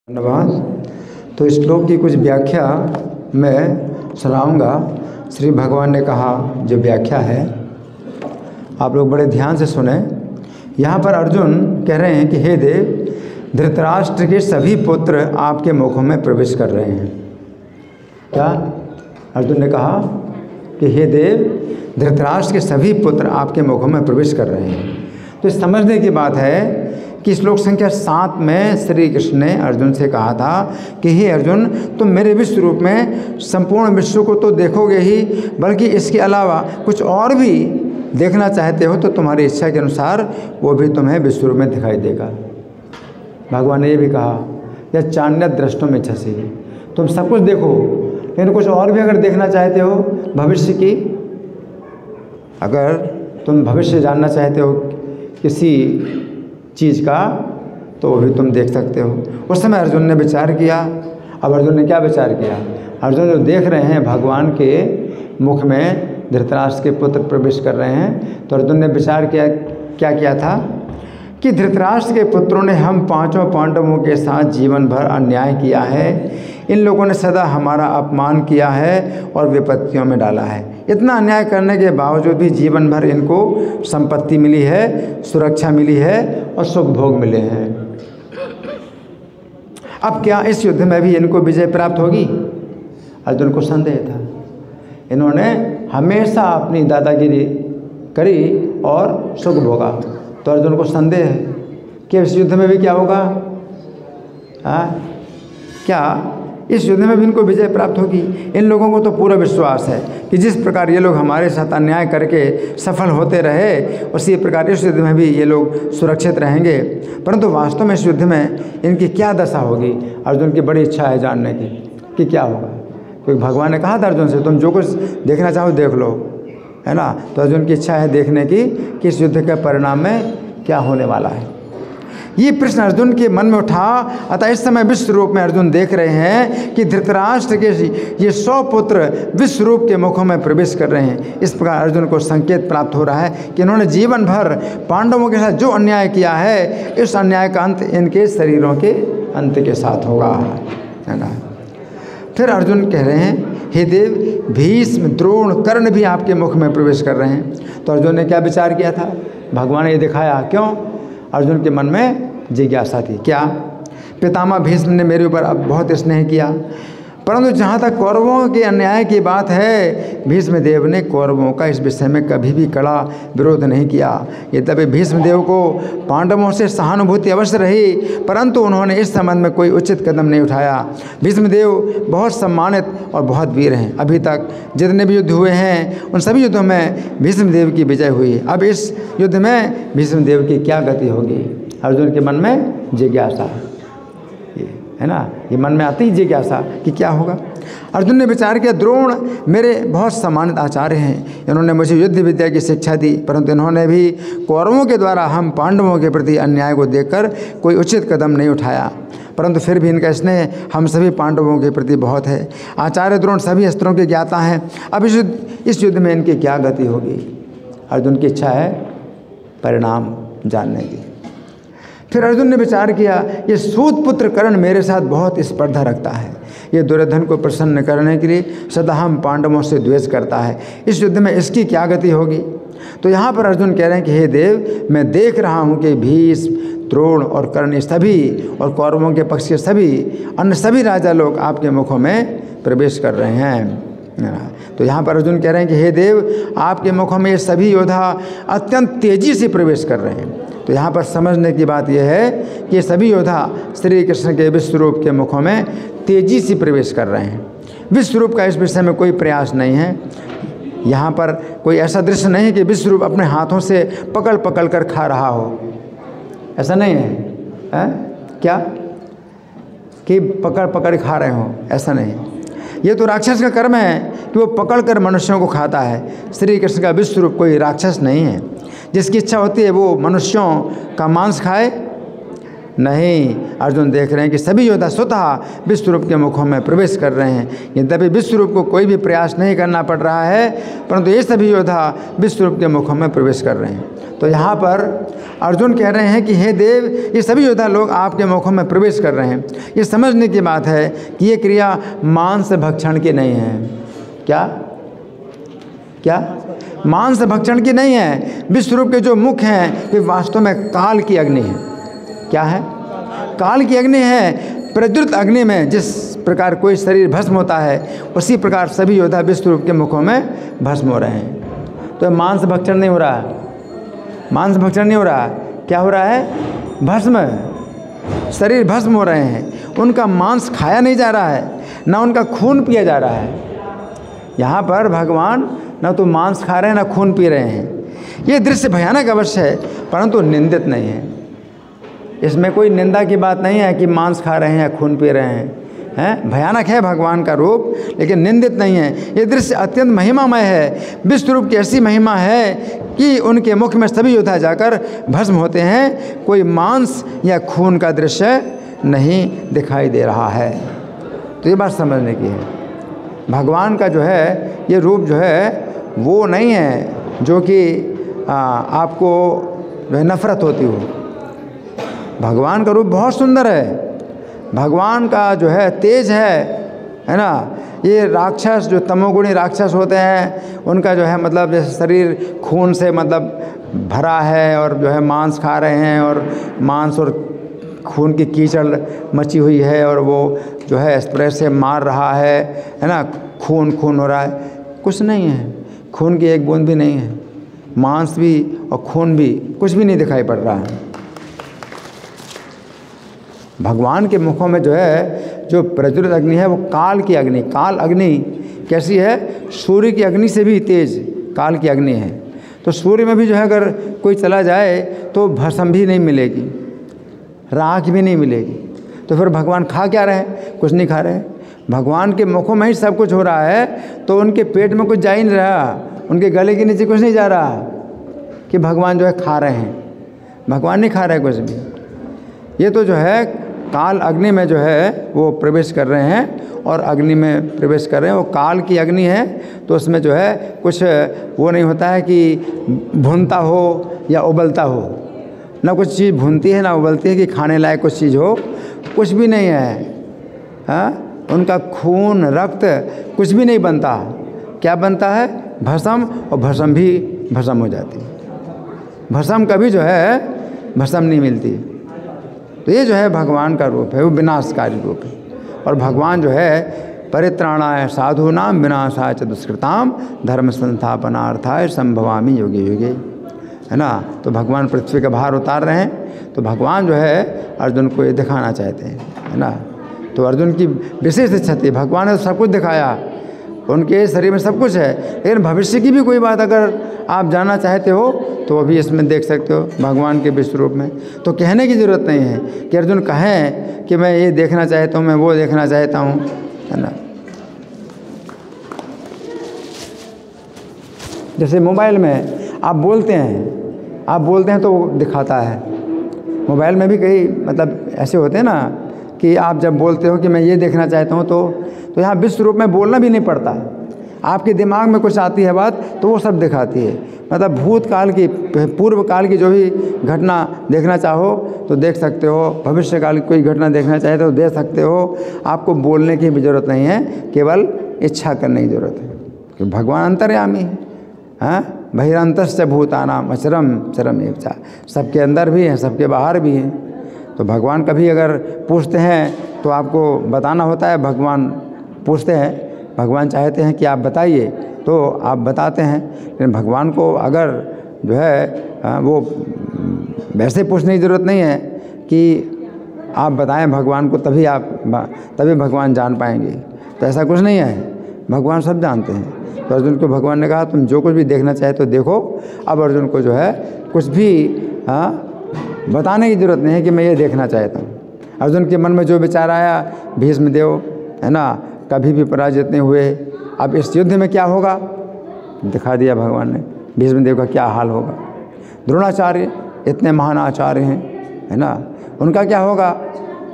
धन्यवाद। तो श्लोक की कुछ व्याख्या मैं सुनाऊंगा। श्री भगवान ने कहा जो व्याख्या है आप लोग बड़े ध्यान से सुने। यहाँ पर अर्जुन कह रहे हैं कि हे देव, धृतराष्ट्र के सभी पुत्र आपके मुखों में प्रवेश कर रहे हैं। क्या अर्जुन ने कहा कि हे देव, धृतराष्ट्र के सभी पुत्र आपके मुखों में प्रवेश कर रहे हैं। तो इस समझने की बात है कि श्लोक संख्या 7 में श्री कृष्ण ने अर्जुन से कहा था कि हे अर्जुन, तुम मेरे विश्व रूप में संपूर्ण विश्व को तो देखोगे ही, बल्कि इसके अलावा कुछ और भी देखना चाहते हो तो तुम्हारी इच्छा के अनुसार वो भी तुम्हें विश्व रूप में दिखाई देगा। भगवान ने ये भी कहा, या चान्य दृष्टुम इच्छसि, तुम सब कुछ देखो लेकिन कुछ और भी अगर देखना चाहते हो भविष्य की, अगर तुम भविष्य जानना चाहते हो किसी चीज़ का तो वो भी तुम देख सकते हो। उस समय अर्जुन ने विचार किया। अब अर्जुन ने क्या विचार किया? अर्जुन जो देख रहे हैं भगवान के मुख में धृतराष्ट्र के पुत्र प्रवेश कर रहे हैं, तो अर्जुन ने विचार किया, क्या किया था कि धृतराष्ट्र के पुत्रों ने हम पांचों पांडवों के साथ जीवन भर अन्याय किया है। इन लोगों ने सदा हमारा अपमान किया है और विपत्तियों में डाला है। इतना अन्याय करने के बावजूद भी जीवन भर इनको संपत्ति मिली है, सुरक्षा मिली है और सुख भोग मिले हैं। अब क्या इस युद्ध में भी इनको विजय प्राप्त होगी? अर्जुन को संदेह था। इन्होंने हमेशा अपनी दादागिरी करी और सुख भोगा, तो अर्जुन को संदेह है कि इस युद्ध में भी क्या होगा। क्या इस युद्ध में भी इनको विजय प्राप्त होगी? इन लोगों को तो पूरा विश्वास है कि जिस प्रकार ये लोग हमारे साथ अन्याय करके सफल होते रहे, उसी प्रकार इस युद्ध में भी ये लोग सुरक्षित रहेंगे। परंतु वास्तव में इस युद्ध में इनकी क्या दशा होगी, अर्जुन की बड़ी इच्छा है जानने की कि क्या होगा। क्योंकि भगवान ने कहा था अर्जुन से, तुम जो कुछ देखना चाहो देख लो, है ना। तो अर्जुन की इच्छा है देखने की कि इस युद्ध के परिणाम में क्या होने वाला है। ये प्रश्न अर्जुन के मन में उठा। अतः इस समय विश्व रूप में अर्जुन देख रहे हैं कि धृतराष्ट्र के ये 100 पुत्र विश्व रूप के मुखों में प्रवेश कर रहे हैं। इस प्रकार अर्जुन को संकेत प्राप्त हो रहा है कि इन्होंने जीवन भर पांडवों के साथ जो अन्याय किया है, इस अन्याय का अंत इनके शरीरों के अंत के साथ होगा, है ना। फिर अर्जुन कह रहे हैं, हे देव, भीष्म, द्रोण, कर्ण भी आपके मुख में प्रवेश कर रहे हैं। तो अर्जुन ने क्या विचार किया था? भगवान ने ये दिखाया। क्यों? अर्जुन के मन में जिज्ञासा थी। क्या? पितामह भीष्म ने मेरे ऊपर अब बहुत स्नेह किया, परंतु जहाँ तक कौरवों के अन्याय की बात है, भीष्मदेव ने कौरवों का इस विषय में कभी भी कड़ा विरोध नहीं किया। यद्यपि भीष्मदेव को पांडवों से सहानुभूति अवश्य रही, परंतु उन्होंने इस संबंध में कोई उचित कदम नहीं उठाया। भीष्मदेव बहुत सम्मानित और बहुत वीर हैं। अभी तक जितने भी युद्ध हुए हैं उन सभी युद्धों में भीष्मदेव की विजय हुई। अब इस युद्ध में भीष्मदेव की क्या गति होगी? अर्जुन के मन में जिज्ञासा है ना, ये मन में आती ही जिज्ञासा कि क्या होगा। अर्जुन ने विचार किया, द्रोण मेरे बहुत सम्मानित आचार्य हैं, इन्होंने मुझे युद्ध विद्या की शिक्षा दी, परंतु इन्होंने भी कौरवों के द्वारा हम पांडवों के प्रति अन्याय को देखकर कोई उचित कदम नहीं उठाया, परंतु फिर भी इनका स्नेह हम सभी पांडवों के प्रति बहुत है। आचार्य द्रोण सभी अस्त्रों के ज्ञाता हैं। अब इस युद्ध में इनकी क्या गति होगी? अर्जुन की इच्छा है परिणाम जानने की। फिर अर्जुन ने विचार किया, ये सूत पुत्र कर्ण मेरे साथ बहुत स्पर्धा रखता है। ये दुर्योधन को प्रसन्न करने के लिए सदा हम पांडवों से द्वेष करता है। इस युद्ध में इसकी क्या गति होगी? तो यहाँ पर अर्जुन कह रहे हैं कि हे देव, मैं देख रहा हूँ कि भीष्म, द्रोण और कर्ण सभी और कौरवों के पक्ष के सभी अन्य सभी राजा लोग आपके मुखों में प्रवेश कर रहे हैं। तो यहाँ पर अर्जुन कह रहे हैं कि हे देव, आपके मुखों में ये सभी योद्धा अत्यंत तेजी से प्रवेश कर रहे हैं। तो यहाँ पर समझने की बात यह है कि ये सभी योद्धा श्री कृष्ण के विश्वरूप के मुखों में तेजी से प्रवेश कर रहे हैं। विश्वरूप का इस विषय में कोई प्रयास नहीं है। यहाँ पर कोई ऐसा दृश्य नहीं कि विश्वरूप अपने हाथों से पकड़ पकड़ कर खा रहा हो, ऐसा नहीं है, क्या कि पकड़ पकड़ खा रहे हो, ऐसा नहीं। ये तो राक्षस का कर्म है कि वो पकड़ कर मनुष्यों को खाता है। श्री कृष्ण का विश्वरूप कोई राक्षस नहीं है। जिसकी इच्छा होती है वो मनुष्यों का मांस खाए, नहीं, अर्जुन देख रहे हैं कि सभी योद्धा स्वतः विश्वरूप के मुखों में प्रवेश कर रहे हैं। यद्यपि विश्वरूप को कोई भी प्रयास नहीं करना पड़ रहा है, परंतु ये सभी योद्धा विश्वरूप के मुखों में प्रवेश कर रहे हैं। तो यहाँ पर अर्जुन कह रहे हैं कि हे देव, ये सभी योद्धा लोग आपके मुखों में प्रवेश कर रहे हैं। ये समझने की बात है कि ये क्रिया मांस भक्षण की नहीं है। क्या मांस भक्षण की नहीं है। विश्वरूप के जो मुख हैं वे वास्तव में काल की अग्नि है। क्या है? काल की अग्नि है। प्रज्वलित अग्नि में जिस प्रकार कोई शरीर भस्म होता है, उसी प्रकार सभी योद्धा विश्वरूप के मुखों में भस्म हो रहे हैं। तो मांस भक्षण नहीं हो रहा है, मांस भक्षण नहीं हो रहा है। क्या हो रहा है? भस्म, शरीर भस्म हो रहे हैं। उनका मांस खाया नहीं जा रहा है, ना उनका खून पिया जा रहा है। यहाँ पर भगवान ना तो मांस खा रहे हैं, ना खून पी रहे हैं। ये दृश्य भयानक अवश्य है, परंतु निंदित नहीं है। इसमें कोई निंदा की बात नहीं है कि मांस खा रहे हैं या खून पी रहे हैं। भयानक है भगवान का रूप, लेकिन निंदित नहीं है। ये दृश्य अत्यंत महिमामय है। विश्वरूप की ऐसी महिमा है कि उनके मुख में सभी योद्धा जाकर भस्म होते हैं। कोई मांस या खून का दृश्य नहीं दिखाई दे रहा है। तो ये बात समझने की है। भगवान का जो है ये रूप जो है वो नहीं है जो कि आपको जो है नफरत होती हो। भगवान का रूप बहुत सुंदर है। भगवान का जो है तेज है ना। ये राक्षस जो तमोगुणी राक्षस होते हैं, उनका जो है मतलब जैसे शरीर खून से मतलब भरा है और जो है मांस खा रहे हैं, और मांस और खून की कीचड़ मची हुई है, और वो जो है स्प्रे से मार रहा है ना। खून हो रहा है, कुछ नहीं है। खून की एक बूंद भी नहीं है। मांस भी और खून भी कुछ भी नहीं दिखाई पड़ रहा है। भगवान के मुखों में जो है जो प्रज्वलित अग्नि है वो काल की अग्नि। काल अग्नि कैसी है? सूर्य की अग्नि से भी तेज काल की अग्नि है। तो सूर्य में भी जो है अगर कोई चला जाए तो भस्म भी नहीं मिलेगी, राख भी नहीं मिलेगी। तो फिर भगवान खा क्या रहे हैं? कुछ नहीं खा रहे हैं। भगवान के मुखों में ही सब कुछ हो रहा है, तो उनके पेट में कुछ जा ही नहीं रहा, उनके गले के नीचे कुछ नहीं जा रहा कि भगवान जो है खा रहे हैं। भगवान नहीं खा रहे कुछ भी। ये तो जो है काल अग्नि में जो है वो प्रवेश कर रहे हैं, और अग्नि में प्रवेश कर रहे हैं। वो काल की अग्नि है, तो उसमें जो है कुछ वो नहीं होता है कि भुनता हो या उबलता हो। ना कुछ चीज़ भुनती है ना उबलती है कि खाने लायक कुछ चीज़ हो, कुछ भी नहीं है। हाँ, उनका खून रक्त कुछ भी नहीं बनता। क्या बनता है? भस्म, और भस्म भी भस्म हो जाती है। भस्म कभी जो है भस्म नहीं मिलती। तो ये जो है भगवान का रूप है, वो विनाशकारी रूप है। और भगवान जो है परित्राणाय साधूनां विनाशाय च दुष्कृतां धर्म संस्थापनार्थाय संभवामि युगे युगे, है ना। तो भगवान पृथ्वी का भार उतार रहे हैं। तो भगवान जो है अर्जुन को ये दिखाना चाहते हैं, है ना। तो अर्जुन की विशेष इच्छा थी। भगवान ने तो सब कुछ दिखाया, उनके शरीर में सब कुछ है, लेकिन भविष्य की भी कोई बात अगर आप जानना चाहते हो तो अभी इसमें देख सकते हो भगवान के विश्वरूप में। तो कहने की ज़रूरत नहीं है कि अर्जुन कहें कि मैं ये देखना चाहता हूँ, मैं वो देखना चाहता हूँ, है ना। जैसे मोबाइल में आप बोलते हैं तो वो दिखाता है। मोबाइल में भी कई मतलब ऐसे होते हैं ना कि आप जब बोलते हो कि मैं ये देखना चाहता हूँ, तो यहाँ विश्व रूप में बोलना भी नहीं पड़ता। आपके दिमाग में कुछ आती है बात तो वो सब दिखाती है। मतलब भूतकाल की, पूर्व काल की जो भी घटना देखना चाहो तो देख सकते हो, भविष्य काल की कोई घटना देखना चाहे तो देख सकते हो। आपको बोलने की भी ज़रूरत नहीं है, केवल इच्छा करने की ज़रूरत है। क्योंकि भगवान अंतर्यामी है। हाँ, बहिरंतश्च भूतानाम अचरम चरम एकचा, सबके अंदर भी हैं, सबके बाहर भी हैं। तो भगवान कभी अगर पूछते हैं तो आपको बताना होता है। भगवान पूछते हैं, भगवान चाहते हैं कि आप बताइए तो आप बताते हैं। लेकिन भगवान को अगर जो है वो वैसे पूछने की ज़रूरत नहीं है कि आप बताएं भगवान को, तभी भगवान जान पाएंगे। तो ऐसा कुछ नहीं है, भगवान सब जानते हैं। तो अर्जुन को भगवान ने कहा तुम जो कुछ भी देखना चाहे तो देखो। अब अर्जुन को जो है कुछ भी बताने की ज़रूरत नहीं है कि मैं ये देखना चाहता हूँ। अर्जुन के मन में जो विचार आया, भीष्मदेव है ना कभी भी पराजित नहीं हुए। अब इस युद्ध में क्या होगा दिखा दिया भगवान ने। भीष्मदेव का क्या हाल होगा। द्रोणाचार्य इतने महान आचार्य हैं, है ना, उनका क्या होगा?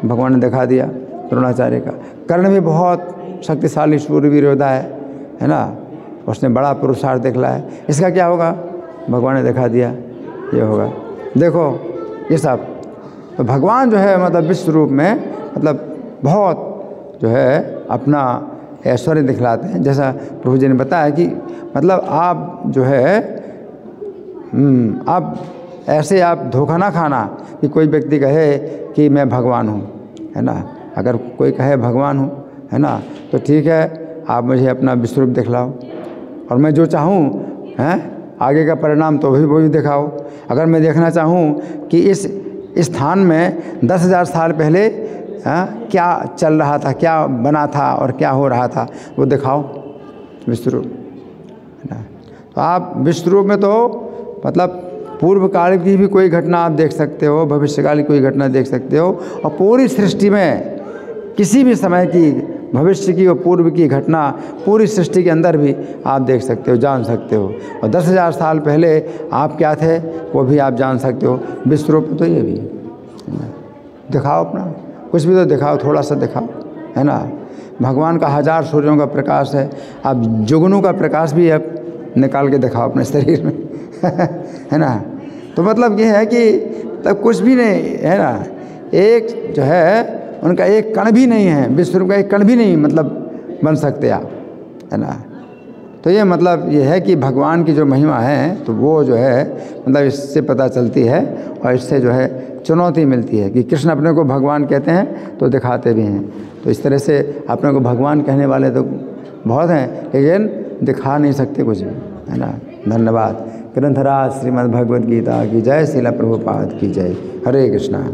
भगवान ने दिखा दिया द्रोणाचार्य का। कर्ण भी बहुत शक्तिशाली शूरवीर योद्धा है ना, उसने बड़ा पुरुषार्थ दिखलाया, इसका क्या होगा? भगवान ने दिखा दिया, ये होगा। देखो ये सब तो भगवान जो है मतलब विश्व रूप में मतलब बहुत जो है अपना ऐश्वर्य दिखलाते हैं। जैसा प्रभु जी ने बताया कि मतलब आप जो है आप ऐसे आप धोखा ना खाना कि कोई व्यक्ति कहे कि मैं भगवान हूँ, है ना। अगर कोई कहे भगवान हूँ, है ना, तो ठीक है, आप मुझे अपना विश्व रूप दिखलाओ और मैं जो चाहूँ हैं आगे का परिणाम तो वो भी दिखाओ। अगर मैं देखना चाहूँ कि इस स्थान में 10,000 साल पहले क्या चल रहा था, क्या बना था और क्या हो रहा था, वो दिखाओ विश्व रूप, है ना। तो आप विश्व रूप में तो मतलब पूर्व काल की भी कोई घटना आप देख सकते हो, भविष्यकाल की कोई घटना देख सकते हो, और पूरी सृष्टि में किसी भी समय की भविष्य की और पूर्व की घटना पूरी सृष्टि के अंदर भी आप देख सकते हो, जान सकते हो। और 10,000 साल पहले आप क्या थे वो भी आप जान सकते हो। विश्व रूप तो ये भी है। दिखाओ अपना कुछ भी तो दिखाओ, थोड़ा सा दिखाओ, है ना। भगवान का 1000 सूर्यों का प्रकाश है, आप जुगनू का प्रकाश भी अब निकाल के दिखाओ अपने शरीर में है ना। तो मतलब ये है कि तब कुछ भी नहीं है ना, एक जो है उनका एक कण भी नहीं है, विश्व रूप का एक कण भी नहीं मतलब बन सकते आप, है ना। तो ये मतलब ये है कि भगवान की जो महिमा है तो वो जो है मतलब इससे पता चलती है और इससे जो है चुनौती मिलती है कि कृष्ण अपने को भगवान कहते हैं तो दिखाते भी हैं। तो इस तरह से अपने को भगवान कहने वाले तो बहुत हैं, लेकिन दिखा नहीं सकते कुछ भी, है ना। धन्यवाद। ग्रंथराज श्रीमद् भगवद गीता की जय, श्रील प्रभुपाद की जय। हरे कृष्णा।